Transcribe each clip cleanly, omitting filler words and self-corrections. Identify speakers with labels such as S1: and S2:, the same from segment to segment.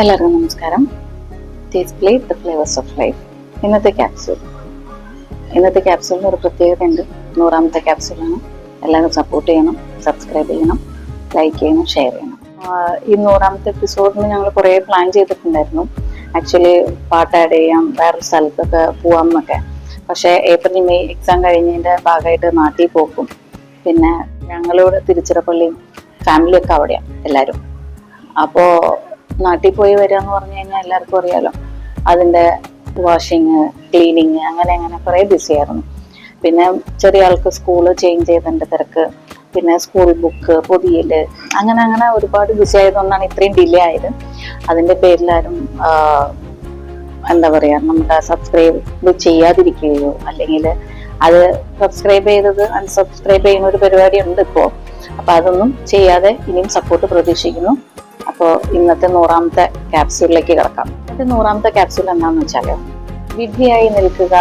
S1: എല്ലാവർക്കും നമസ്കാരം. Taste plate the flavours of life. ഇന്നത്തെ ക്യാപ്സൂളിന് ഒരു പ്രത്യേകത ഉണ്ട്. 100ാമത്തെ ക്യാപ്സൂളാണ്. എല്ലാവരും സപ്പോർട്ട് ചെയ്യണം, സബ്സ്ക്രൈബ് ചെയ്യണം, ലൈക്ക് ചെയ്യണം, ഷെയർ ചെയ്യണം. ഈ 100ാമത്തെ എപ്പിസോഡിന് ഞങ്ങൾ കുറേ പ്ലാൻ ചെയ്തിട്ടുണ്ടായിരുന്നു. ആക്ച്വലി പാട്ട് ആഡ് ചെയ്യാം, വേറൊരു സ്ഥലത്തൊക്കെ പോവാം എന്നൊക്കെ. പക്ഷേ ഏപ്രിൽ മെയ് എക്സാം കഴിഞ്ഞതിൻ്റെ ഭാഗമായിട്ട് നാട്ടിൽ പോക്കും, പിന്നെ ഞങ്ങളോട് തിരുച്ചിറപ്പള്ളിയും ഫാമിലിയൊക്കെ അവിടെയാണ് എല്ലാവരും. അപ്പോൾ നാട്ടിൽ പോയി വരിക എന്ന് പറഞ്ഞു കഴിഞ്ഞാൽ എല്ലാവർക്കും അറിയാലോ, അതിൻ്റെ വാഷിങ്, ക്ലീനിങ്, അങ്ങനെ കുറേ ബിസി ആയിരുന്നു. പിന്നെ ചെറിയ ആൾക്ക് സ്കൂള് ചേഞ്ച് ചെയ്തതിൻ്റെ തിരക്ക്, പിന്നെ സ്കൂൾ ബുക്ക്, പൊതിയല്, അങ്ങനെ ഒരുപാട് ബിസി ആയതുകൊണ്ടാണ് ഇത്രയും ഡിലേ ആയത്. അതിൻ്റെ പേരിലാരും എന്താ പറയുക, നമുക്ക് സബ്സ്ക്രൈബ് ചെയ്യാതിരിക്കുകയോ അല്ലെങ്കിൽ അത് സബ്സ്ക്രൈബ് ചെയ്തത് അൺസബ്സ്ക്രൈബ് ചെയ്യുന്ന ഒരു പരിപാടി ഉണ്ട് ഇപ്പോൾ. അപ്പോൾ അതൊന്നും ചെയ്യാതെ ഇനിയും സപ്പോർട്ട് പ്രതീക്ഷിക്കുന്നു. അപ്പോൾ ഇന്നത്തെ 100ാമത്തെ ക്യാപ്സ്യൂളിലേക്ക് കിടക്കാം. ഇന്നത്തെ 100ാമത്തെ ക്യാപ്സ്യൂൾ എന്താണെന്ന് വെച്ചാൽ, വിഡ്ഢിയായി നിൽക്കുക,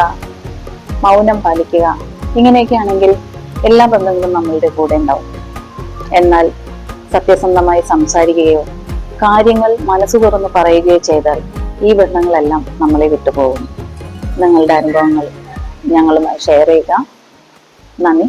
S1: മൗനം പാലിക്കുക, ഇങ്ങനെയൊക്കെ ആണെങ്കിൽ എല്ലാ ബന്ധങ്ങളും നമ്മളുടെ കൂടെ ഉണ്ടാവും. എന്നാൽ സത്യസന്ധമായി സംസാരിക്കുകയോ കാര്യങ്ങൾ മനസ്സ് തുറന്ന് പറയുകയോ ചെയ്താൽ ഈ ബന്ധങ്ങളെല്ലാം നമ്മളെ വിട്ടുപോകും. നിങ്ങളുടെ അനുഭവങ്ങൾ ഞങ്ങളുമായി ഷെയർ ചെയ്യുക. നന്ദി.